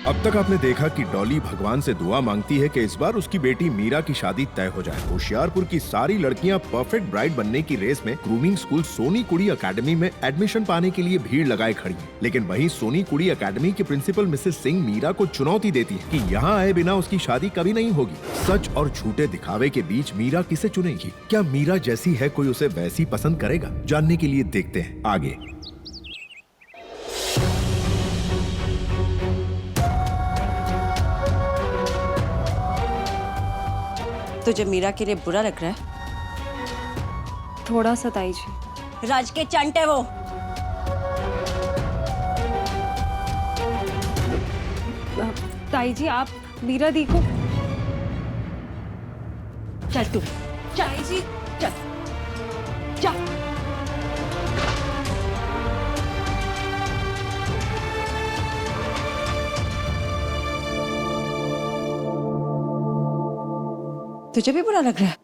अब तक आपने देखा कि डॉली भगवान से दुआ मांगती है कि इस बार उसकी बेटी मीरा की शादी तय हो जाए। होशियारपुर की सारी लड़कियां परफेक्ट ब्राइड बनने की रेस में ग्रूमिंग स्कूल सोनी कुड़ी एकेडमी में एडमिशन पाने के लिए भीड़ लगाए खड़ी है। लेकिन वहीं सोनी कुड़ी एकेडमी की प्रिंसिपल मिसेस सिंह मीरा को चुनौती देती है कि यहाँ आए बिना उसकी शादी कभी नहीं होगी। सच और झूठे दिखावे के बीच मीरा किसे चुनेगी? क्या मीरा जैसी है कोई उसे वैसी पसंद करेगा? जानने के लिए देखते हैं आगे। तुझे मीरा के लिए बुरा लग रहा है? थोड़ा सा ताई जी। राज के चंट है वो। ताई जी आप मीरा दी को। चल तू ताई जी चल चल। तुझे भी बुरा लग रहा है?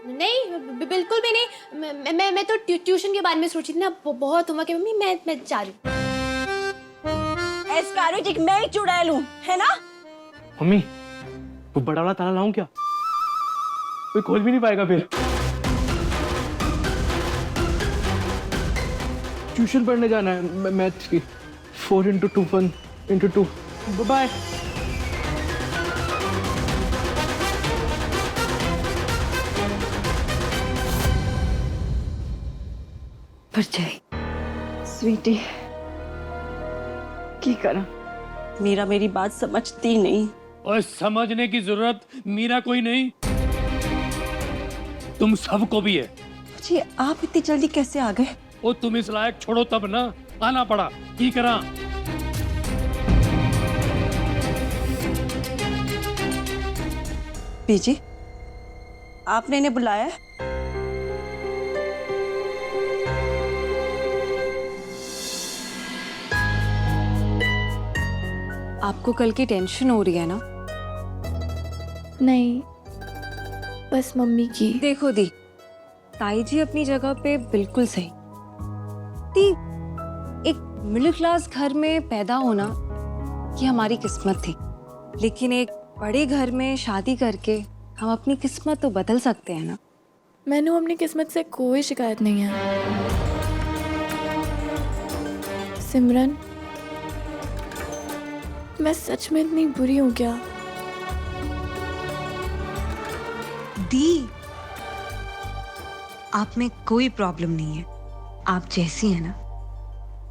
नहीं बिल्कुल भी नहीं। मैं तो ट्यूशन के बारे में सोची थी ना, बहुत होमवर्क है मम्मी, मैं जा रही हूँ। एस्पैरोजिक मैं ही चुड़ैल हूँ, है ना? मम्मी वो बड़ा वाला ताला लाऊं क्या? कोई खोल भी नहीं पाएगा फिर। ट्यूशन पढ़ने जाना है मैथ्स की। 4 into 2 1 into 2। बाय। परछाई स्वीटी की करा। मीरा मेरी बात समझती नहीं। और समझने की जरूरत मीरा कोई नहीं, तुम सबको भी है। जी आप इतनी जल्दी कैसे आ गए? वो तुम इस लायक छोड़ो तब ना आना पड़ा। की करा? बीजी आपने इन्हें बुलाया है? आपको कल की टेंशन हो रही है ना? नहीं बस मम्मी की। देखो दी, ताई जी अपनी जगह पे बिल्कुल सही थी। एक मिडिल क्लास घर में पैदा होना ये हमारी किस्मत थी, लेकिन एक बड़े घर में शादी करके हम अपनी किस्मत तो बदल सकते हैं ना। मैंने अपनी किस्मत से कोई शिकायत नहीं है। सिमरन मैं सच में इतनी बुरी हूँ क्या? दी आप में कोई प्रॉब्लम नहीं है, आप जैसी हैं ना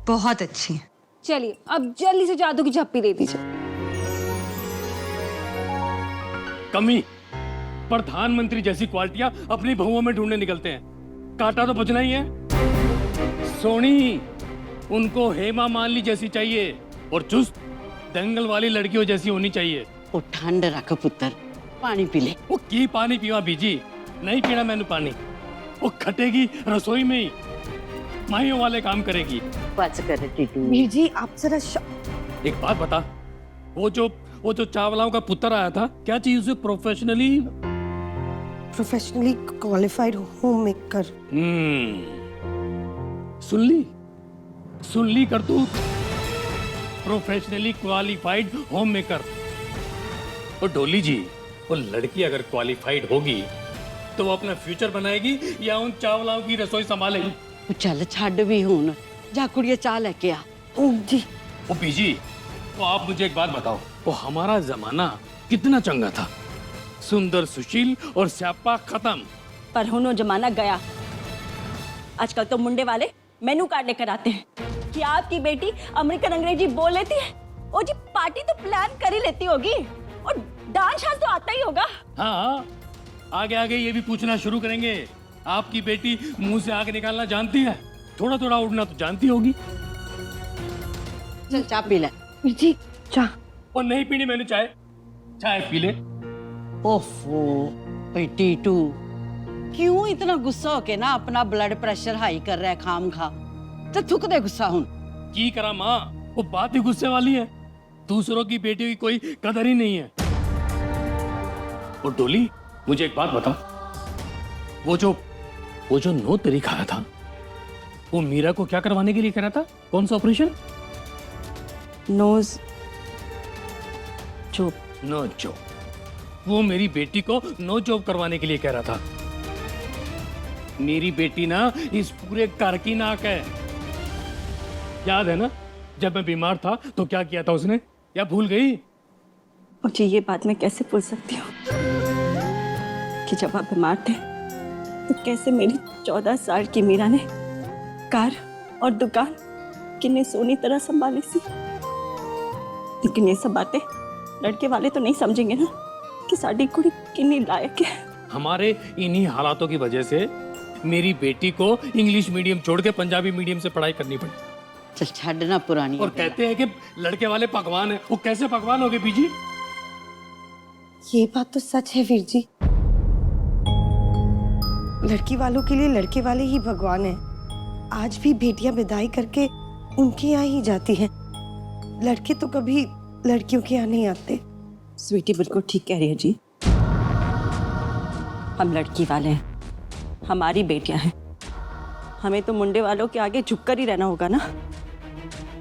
बहुत अच्छी हैं। चलिए अब जल्दी से जादू की झप्पी दे दीजिए। कमी प्रधानमंत्री जैसी क्वालिटियां अपनी बहुओं में ढूंढने निकलते हैं, कांटा तो बचना ही है। सोनी उनको हेमा मालिनी जैसी चाहिए और चुस्त दंगल वाली लड़कियों जैसी होनी चाहिए। वो ठंड रख पुत्र, पानी पी ले। वो की पानी पीवा बीजी, नहीं पीना मैंने पानी। वो खटेगी रसोई में ही, माहियों वाले काम करेगी। बच कर टीटू। वीर जी आप जरा एक बात बता, वो जो चावलाओं का पुत्र आया था, क्या चीज उसे प्रोफेशनली क्वालिफाइड होम मेकर। सुन ली कर तू, प्रोफेशनली क्वालिफाइड होम मेकर। और डोली जी, वो लड़की अगर क्वालिफाइड होगी तो वो अपना फ्यूचर बनाएगी या उन चावलाओं की रसोई संभालेगी? चल छाड़ भी हूं, जा कुड़िया चाह लेके आ। जी वो बीजी, तो आप मुझे एक बात बताओ, वो हमारा जमाना कितना चंगा था, सुंदर सुशील और स्यापा खत्म। पर हुनो जमाना गया। आजकल तो मुंडे वाले मेनू कार्ड लेकर आते हैं कि आपकी बेटी अमेरिकन अंग्रेजी बोल लेती है। ओ जी पार्टी तो प्लान कर ही लेती होगी और डांस तो आता ही होगा। हाँ, आगे आगे ये भी पूछना शुरू करेंगे, आपकी बेटी मुंह से आग निकालना जानती है, थोड़ा थोड़ा उड़ना तो जानती होगी। चल चाय पी ले। जी चाह। और नहीं पीनी मैंने चाय, चाय पी ले। ओफो भाई टीटू, क्यों इतना गुस्सा होके ना अपना ब्लड प्रेशर हाई कर रहा है खाम खा? तो थुक दे गुस्सा हुन। की करा माँ, वो बात ही गुस्से वाली है, दूसरों की बेटियों की कोई कदर ही नहीं है। और डोली मुझे एक बात बताओ, वो जो 9 तारीख आया था, वो मीरा को क्या करवाने के लिए कह रहा था? कौन सा ऑपरेशन? नोज जो नो जॉब, वो मेरी बेटी को नो जॉब करवाने के लिए कह रहा था। मेरी बेटी ना इस पूरे घर की नाक है। याद है ना, जब मैं बीमार था तो क्या किया था उसने, या भूल गई? मुझे ये बात मैं कैसे भूल सकती हूँ कि जब आप बीमार थे तो कैसे मेरी 14 साल की मीरा ने कार और दुकान कितने सोनी तरह संभाली सी। लेकिन ये सब बातें लड़के वाले तो नहीं समझेंगे ना कि साड़ी कुड़ी कितनी लायक है। हमारे इन्हीं हालातों की वजह से मेरी बेटी को इंग्लिश मीडियम छोड़ के पंजाबी मीडियम से पढ़ाई करनी पड़ी। चल छड़ना पुरानी और कहते हैं कि लड़के वाले पकवान है, वो कैसे पकवान हो गए बीजी? ये बात तो सच है वीर जी, लड़की वालों के लिए लड़के वाले ही भगवान हैं। आज भी बेटियां विदाई करके उनके यहाँ ही जाती हैं, लड़के तो कभी लड़कियों के यहाँ नहीं आते। स्वीटी बिल्कुल ठीक कह रही है जी। हम लड़की वाले हैं, हमारी बेटियां हैं, हमें तो मुंडे वालों के आगे झुककर ही रहना होगा ना।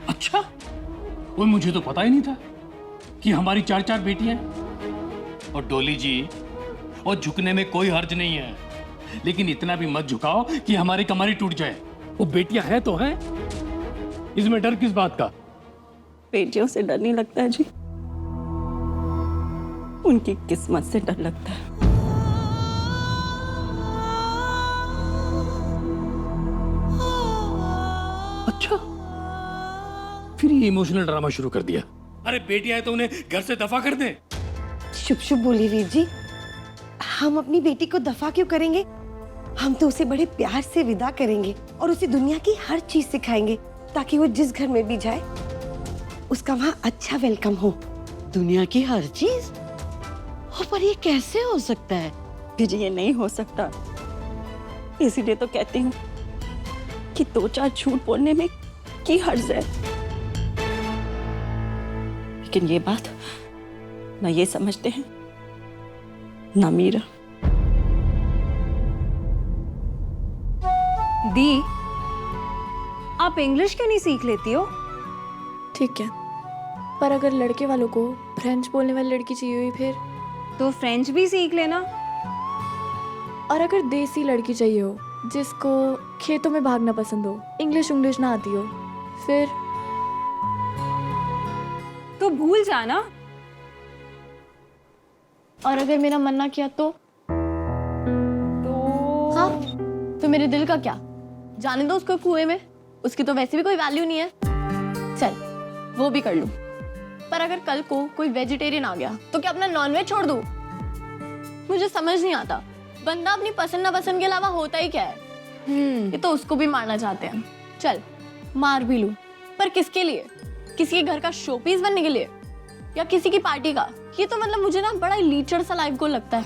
अच्छा, वो मुझे तो पता ही नहीं था कि हमारी 4-4 बेटियां हैं। और डोली जी, और झुकने में कोई हर्ज नहीं है, लेकिन इतना भी मत झुकाओ कि हमारी कमर ही टूट जाए। वो बेटियां हैं तो हैं, इसमें डर किस बात का? बेटियों से डर नहीं लगता है जी, उनकी किस्मत से डर लगता है। अच्छा, फिर ये इमोशनल ड्रामा शुरू कर दिया। अरे बेटियां हैं तो उन्हें घर से दफा कर दें। शुभ शुभ बोली वीर जी, हम अपनी बेटी को दफा क्यों करेंगे? हम तो उसे बड़े प्यार से विदा करेंगे और उसे दुनिया की हर चीज सिखाएंगे ताकि वो जिस घर में भी जाए उसका वहाँ अच्छा वेलकम हो। दुनिया की हर चीज? हो, पर ये कैसे हो सकता है? जी ये नहीं हो सकता, इसीलिए तो कहती हूँ कि 2-4 झूठ बोलने में की हर्ज है। लेकिन ये बात ना ये समझते हैं ना मीरा। दी, आप इंग्लिश क्यों नहीं सीख लेती हो? ठीक है, पर अगर लड़के वालों को फ्रेंच बोलने वाली लड़की चाहिए हुई फिर? तो फ्रेंच भी सीख लेना। और अगर देसी लड़की चाहिए हो जिसको खेतों में भागना पसंद हो, इंग्लिश ना आती हो, फिर? तो भूल जाना। और अगर मेरा मन ना किया तो? हाँ, तो मेरे दिल का क्या? जाने दो उसको कुएं में, उसकी तो वैसे भी कोई वैल्यू नहीं है। चल, वो भी कर लूं। पर अगर कल को कोई वेजिटेरियन आ गया तो क्या अपना नॉनवेज छोड़ दूं? मुझे समझ नहीं आता, बंदा अपनी पसंद नापसंद के अलावा होता ही क्या है? ये तो उसको भी मारना चाहते हैं। चल, मार भी लूं, पर किसके लिए? किसी के घर का शोपीस बनने के लिए या किसी की पार्टी का? ये तो मतलब मुझे ना बड़ा लीचड़ सा लाइफ गोल लगता है।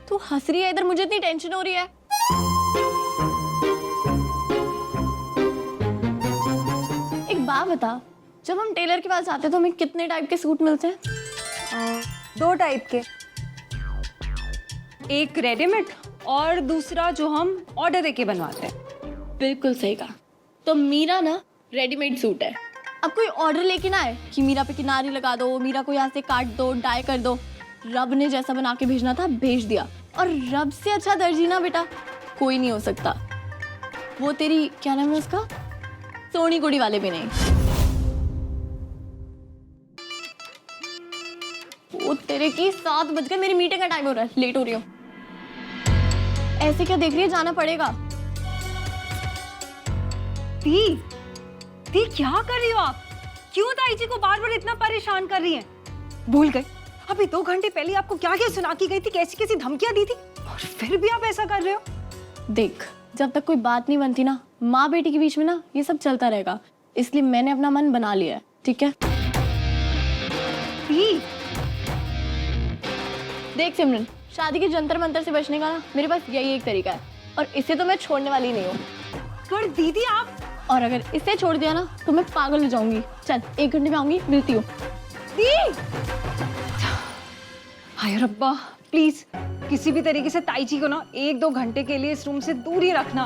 तू हंस रही है इधर, मुझे इतनी टेंशन हो रही है। एक बात बता, जब हम टेलर के पास जाते हैं तो हमें कितने टाइप के सूट मिलते हैं? 2 टाइप के, एक रेडीमेड और दूसरा जो हम ऑर्डर देके बनवाते हैं। बिल्कुल सही कहा। तो मीरा ना रेडीमेड सूट है। अब कोई ऑर्डर लेके ना आए कि मीरा पे किनारी लगा दो, मीरा को यहाँ से काट दो, डाई कर दो। रब ने जैसा बना के भेजना था भेज दिया, और रब से अच्छा दर्जी ना बेटा कोई नहीं हो सकता। वो तेरी क्या नाम है उसका, सोनी कुड़ी वाले भी नहीं। वो तेरे की 7 बज गए, मेरी मीटिंग का टाइम हो रहा है, लेट हो रही हूँ। ऐसे क्या देख रही है, जाना पड़ेगा। दी क्या कर रही हो आप? क्यों ताई जी को बार बार इतना परेशान कर रही हैं? भूल गए अभी 2 घंटे पहले आपको क्या क्या सुना की गई थी, कैसी कैसी धमकियां दी थी, और फिर भी आप ऐसा कर रहे हो? देख, जब तक कोई बात नहीं बनती ना माँ बेटी के बीच में ना, ये सब चलता रहेगा। इसलिए मैंने अपना मन बना लिया है, ठीक है? देख सिमरन, शादी के जंतर मंतर से बचने का ना मेरे पास यही एक तरीका है, और इसे तो मैं छोड़ने वाली नहीं हूँ। पर दीदी आप, और अगर इसे छोड़ दिया ना तो मैं पागल हो जाऊंगी। चल, 1 घंटे में आऊंगी, मिलती हूँ। हाय रब्बा, प्लीज किसी भी तरीके से ताई जी को ना 1-2 घंटे के लिए इस रूम से दूर ही रखना।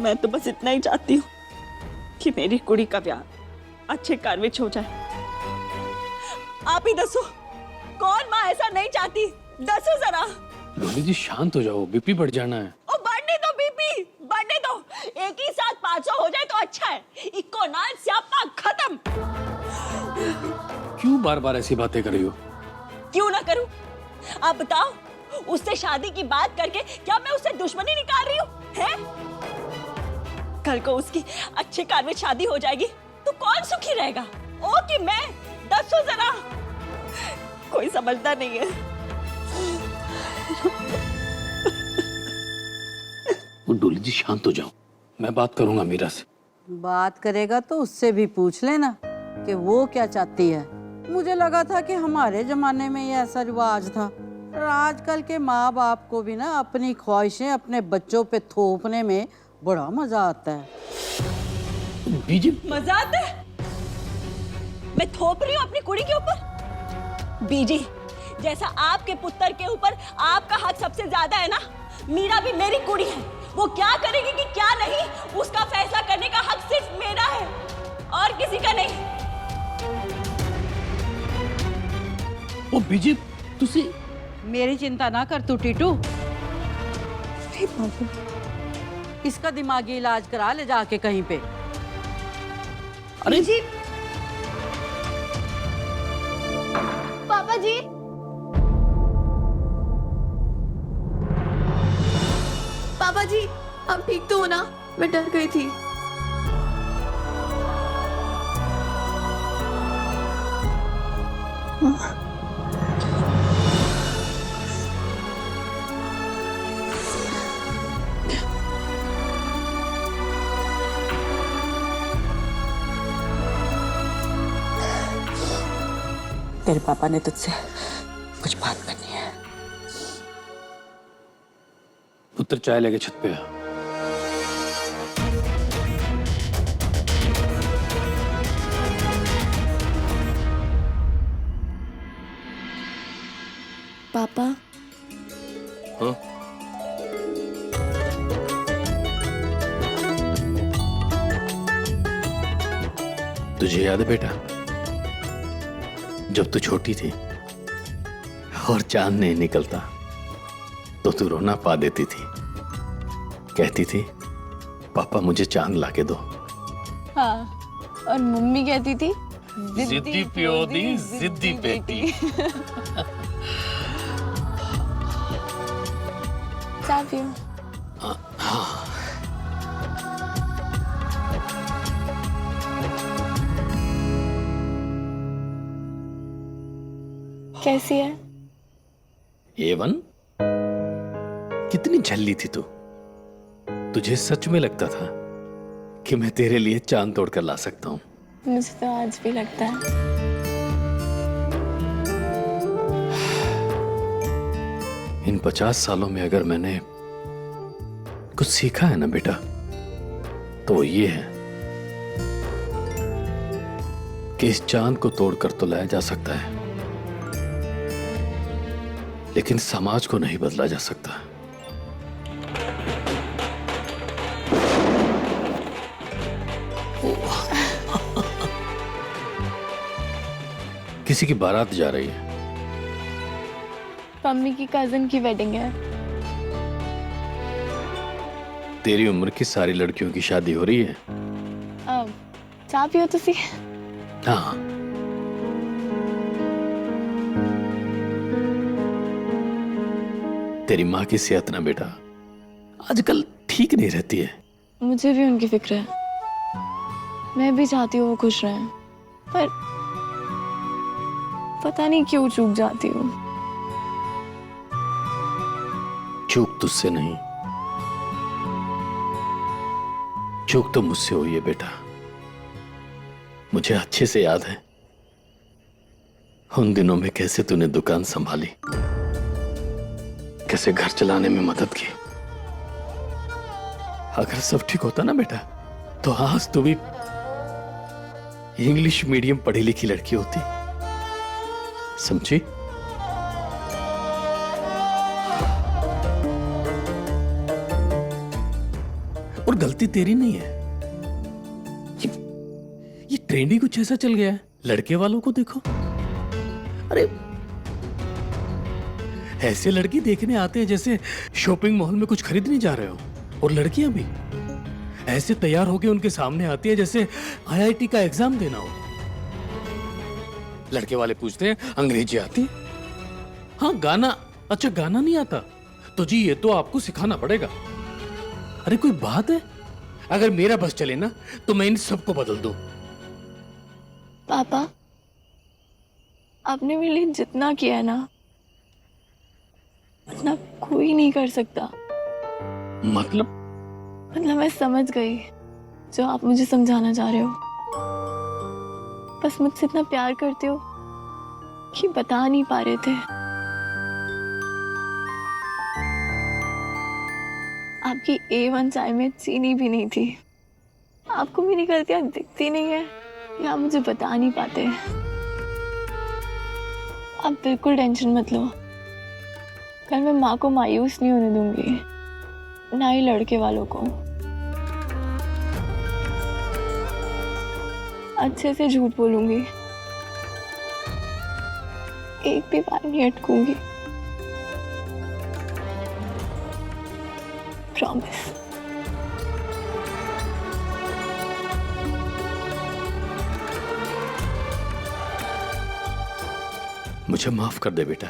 मैं तो बस इतना ही चाहती हूँ कि मेरी कुड़ी का ब्याह अच्छे घर में हो जाए। आप ही दसो, कौन माँ ऐसा नहीं चाहती? दसो जरा। डॉली जी शांत हो जाओ, बीपी बढ़ जाना है। ओ बढ़ने दो बीपी, बढ़ने दो। एक ही साथ 500 हो जाए तो अच्छा है। इको ना स्यापा खत्म। क्यों बार बार ऐसी बातें कर रही हो? क्यों ना करूं? आप बताओ, उससे शादी की बात करके क्या मैं उससे दुश्मनी निकाल रही हूँ? हैं? कल को उसकी अच्छे घर में शादी हो जाएगी तो कौन सुखी रहेगा? ओ कि मैं? दसो जरा। कोई समझता नहीं है। वो डोली जी शांत हो जाओ, मैं बात करूंगा मीरा से। बात करेगा तो उससे भी पूछ लेना कि वो क्या चाहती है। मुझे लगा था कि हमारे जमाने में ये ऐसा रिवाज था, और आजकल के माँ बाप को भी ना अपनी ख्वाहिशें अपने बच्चों पे थोपने में बड़ा मजा आता है। बीजी मजा आता है? मैं थोप रही हूँ अपनी कुड़ी के ऊपर? बीजी, जैसा आपके पुत्र के ऊपर आपका हक सबसे ज्यादा है ना, मीरा भी मेरी कुड़ी है। वो क्या करेगी कि क्या नहीं, उसका फैसला करने का हक सिर्फ मेरा है और किसी का नहीं। ओ बीजी, तुसी मेरी चिंता ना कर तू टीटू। इसका दिमागी इलाज करा ले जाके कहीं पे। अरे जी पापा जी, पापा जी आप ठीक तो हो ना? मैं डर गई थी। तेरे पापा ने तुझसे कुछ बात करनी है। पुत्र चाय लेके छत पे आ। पापा हाँ? तुझे याद है बेटा, जब तू छोटी थी और चांद नहीं निकलता तो तू रोना पा देती थी, कहती थी पापा मुझे चांद लाके दो। हाँ, और मम्मी कहती थी जिद्दी प्यो दी जिद्दी बेटी। चाय पियो। कैसी है? एवन, कितनी झल्ली थी तू। तुझे सच में लगता था कि मैं तेरे लिए चांद तोड़कर ला सकता हूँ? मुझे तो आज भी लगता है। इन 50 सालों में अगर मैंने कुछ सीखा है ना बेटा, तो वो ये है कि इस चांद को तोड़कर तो लाया जा सकता है, लेकिन समाज को नहीं बदला जा सकता। किसी की बारात जा रही है। मम्मी की कजिन की वेडिंग है। तेरी उम्र की सारी लड़कियों की शादी हो रही है। अब चाय पियो तुसी। हाँ, तेरी माँ की सेहत ना बेटा आजकल ठीक नहीं रहती है। मुझे भी उनकी फिक्र है। मैं भी चाहती हूँ वो खुश रहें, पर पता नहीं क्यों चूक जाती हूँ। चूक तुझसे नहीं, चूक तो मुझसे हुई है बेटा। मुझे अच्छे से याद है उन दिनों में कैसे तूने दुकान संभाली, कैसे घर चलाने में मदद की। अगर सब ठीक होता ना बेटा, तो आज तू भी इंग्लिश मीडियम पढ़ी लिखी लड़की होती, समझी? गलती तेरी नहीं है। ये ट्रेंड ही कुछ ऐसा चल गया है। लड़के वालों को देखो, अरे ऐसे लड़की देखने आते हैं जैसे शॉपिंग मॉल में कुछ खरीदने जा रहे हो, और लड़कियां भी ऐसे तैयार होके उनके सामने आती है जैसे आईआईटी का एग्जाम देना हो। लड़के वाले पूछते हैं अंग्रेजी आती है? हाँ गाना, अच्छा गाना नहीं आता तो जी ये तो आपको सिखाना पड़ेगा। अरे कोई बात है? अगर मेरा बस चले ना तो मैं इन सबको बदल दूं। पापा, आपने मेरे लिए जितना किया है ना, उतना कोई नहीं कर सकता। मतलब मैं समझ गई जो आप मुझे समझाना चाह रहे हो। बस मुझसे इतना प्यार करते हो कि बता नहीं पा रहे थे। आपकी A1 चाय में चीनी भी नहीं थी। आपको मेरी गलतियां दिखती नहीं है या आप मुझे बता नहीं पाते। आप बिल्कुल टेंशन मत लो, कल मैं माँ को मायूस नहीं होने दूंगी, ना ही लड़के वालों को। अच्छे से झूठ बोलूंगी, एक भी बार नहीं अटकूंगी। प्रॉमिस। मुझे माफ कर दे बेटा।